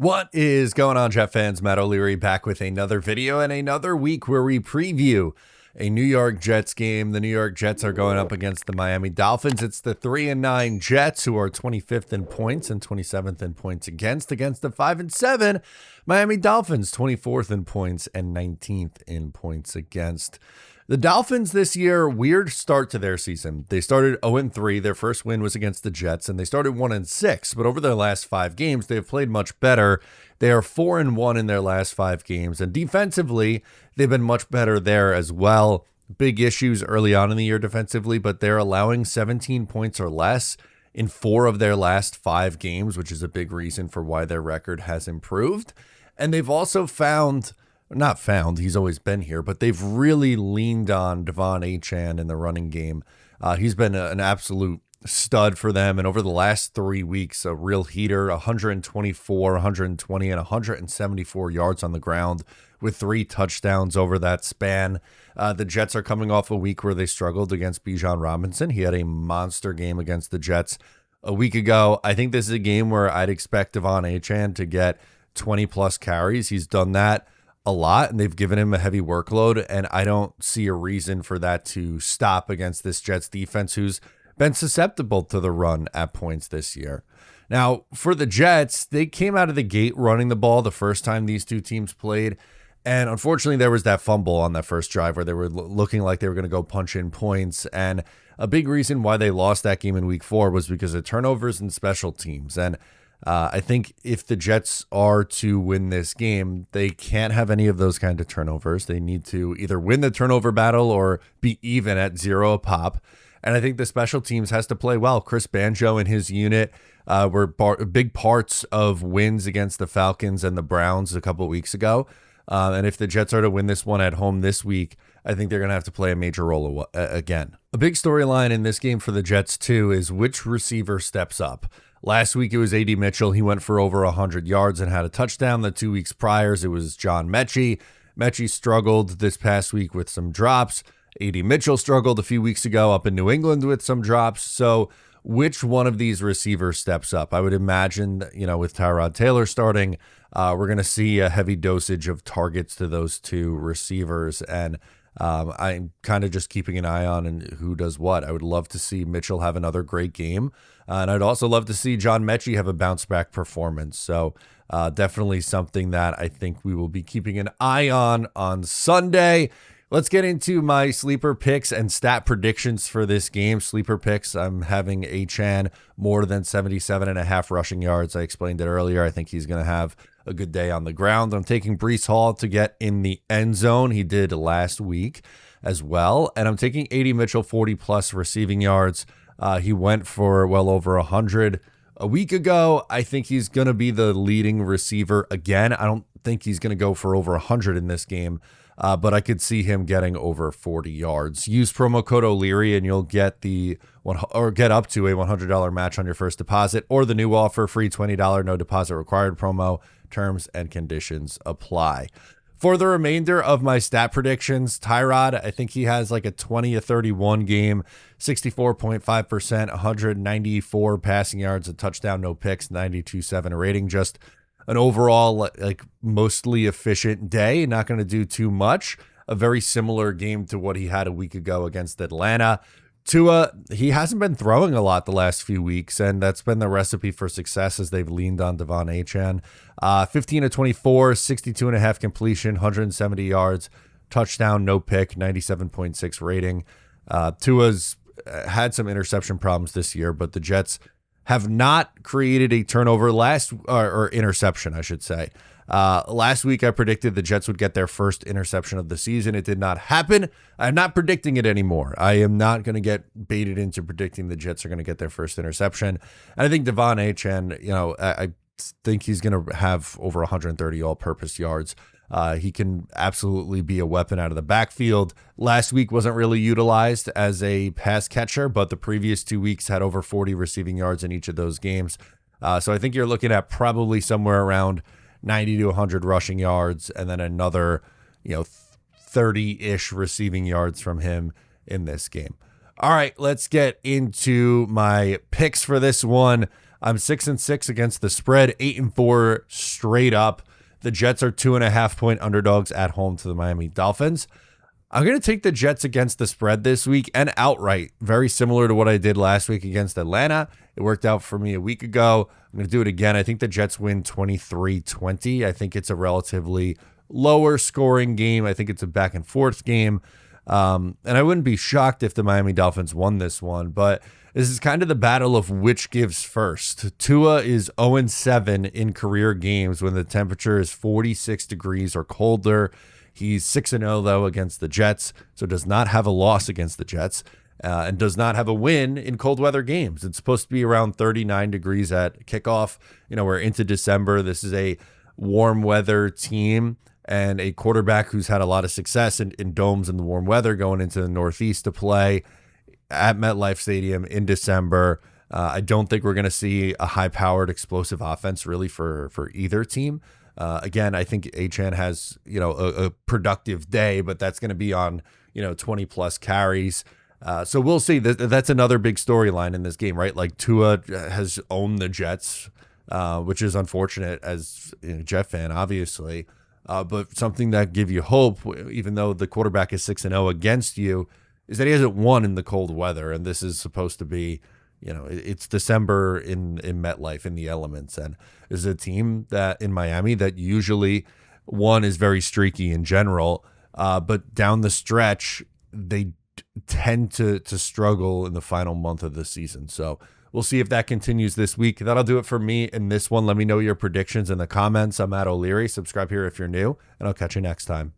What is going on, Jet fans? Matt O'Leary back with another video and another week where we preview a New York Jets game. The New York Jets are going up against the Miami Dolphins. It's the 3-9 Jets, who are 25th in points and 27th in points against the 5-7 Miami Dolphins, 24th in points and 19th in points against. The Dolphins this year, weird start to their season. They started 0-3. Their first win was against the Jets, and they started 1-6. But over their last 5 games, they have played much better. They are 4-1 in their last 5 games. And defensively, they've been much better there as well. Big issues early on in the year defensively, but they're allowing 17 points or less in 4 of their last 5 games, which is a big reason for why their record has improved. And they've also he's always been here, but they've really leaned on Devon Achane in the running game. He's been an absolute stud for them, and over the last 3 weeks, a real heater, 124, 120, and 174 yards on the ground with 3 touchdowns over that span. The Jets are coming off a week where they struggled against Bijan Robinson. He had a monster game against the Jets a week ago. I think this is a game where I'd expect Devon Achane to get 20-plus carries. He's done that a lot, and they've given him a heavy workload, and I don't see a reason for that to stop against this Jets defense, who's been susceptible to the run at points this year. Now, for the Jets, they came out of the gate running the ball the first time these two teams played, and unfortunately, there was that fumble on that first drive where they were looking like they were going to go punch in points, and a big reason why they lost that game in Week 4 was because of turnovers and special teams. And I think if the Jets are to win this game, they can't have any of those kind of turnovers. They need to either win the turnover battle or be even at 0 a pop. And I think the special teams has to play well. Chris Banjo and his unit were big parts of wins against the Falcons and the Browns a couple of weeks ago. And if the Jets are to win this one at home this week, I think they're going to have to play a major role again. A big storyline in this game for the Jets, too, is which receiver steps up. Last week, it was A.D. Mitchell. He went for over 100 yards and had a touchdown. The 2 weeks prior, it was John Mechie. Mechie struggled this past week with some drops. A.D. Mitchell struggled a few weeks ago up in New England with some drops. So which one of these receivers steps up? I would imagine, with Tyrod Taylor starting, we're going to see a heavy dosage of targets to those 2 receivers. And I'm kind of just keeping an eye on who does what. I would love to see Mitchell have another great game. And I'd also love to see John Mechie have a bounce back performance. So definitely something that I think we will be keeping an eye on Sunday. Let's get into my sleeper picks and stat predictions for this game. Sleeper picks, I'm having Achane more than 77.5 rushing yards. I explained it earlier. I think he's going to have a good day on the ground. I'm taking Breece Hall to get in the end zone. He did last week as well. And I'm taking A.D. Mitchell 40-plus receiving yards. He went for well over 100 a week ago. I think he's going to be the leading receiver again. I don't think he's going to go for over 100 in this game, but I could see him getting over 40 yards. Use promo code O'Leary and you'll get get up to a $100 match on your first deposit, or the new offer, free $20 no deposit required promo. Terms and conditions apply. For the remainder of my stat predictions, Tyrod, I think he has like a 20-31 game, 64.5%, 194 passing yards, a touchdown, no picks, 92.7 rating. Just an overall like mostly efficient day. Not going to do too much. A very similar game to what he had a week ago against Atlanta. Tua, he hasn't been throwing a lot the last few weeks, and that's been the recipe for success as they've leaned on Devon Achane. 15-24, 62.5 completion, 170 yards, touchdown, no pick, 97.6 rating. Tua's had some interception problems this year, but the Jets have not created a turnover or interception, I should say. Last week, I predicted the Jets would get their first interception of the season. It did not happen. I'm not predicting it anymore. I am not going to get baited into predicting the Jets are going to get their first interception. And I think Devon Achane, I think he's going to have over 130 all-purpose yards. He can absolutely be a weapon out of the backfield. Last week wasn't really utilized as a pass catcher, but the previous 2 weeks had over 40 receiving yards in each of those games. So I think you're looking at probably somewhere around 90 to 100 rushing yards, and then another, 30-ish receiving yards from him in this game. All right, let's get into my picks for this one. I'm 6-6 against the spread, 8-4 straight up. The Jets are 2.5-point underdogs at home to the Miami Dolphins. I'm going to take the Jets against the spread this week and outright, very similar to what I did last week against Atlanta. It worked out for me a week ago. I'm going to do it again. I think the Jets win 23-20. I think it's a relatively lower scoring game. I think it's a back and forth game. And I wouldn't be shocked if the Miami Dolphins won this one, but this is kind of the battle of which gives first. Tua is 0-7 in career games when the temperature is 46 degrees or colder. He's 6-0, though, against the Jets, so does not have a loss against the Jets, and does not have a win in cold weather games. It's supposed to be around 39 degrees at kickoff. We're into December. This is a warm weather team and a quarterback who's had a lot of success in domes in the warm weather going into the Northeast to play at MetLife Stadium in December. I don't think we're going to see a high-powered, explosive offense really for either team. Again, I think Achane has, a productive day, but that's going to be on, 20 plus carries. So we'll see. That's another big storyline in this game, right? Like Tua has owned the Jets, which is unfortunate as a Jet fan, obviously. But something that give you hope, even though the quarterback is 6-0 against you, is that he hasn't won in the cold weather. And this is supposed to be, it's December in MetLife in the elements. And this is a team that in Miami that usually one is very streaky in general. But down the stretch, they tend to struggle in the final month of the season. So we'll see if that continues this week. That'll do it for me in this one. Let me know your predictions in the comments. I'm Matt O'Leary. Subscribe here if you're new, and I'll catch you next time.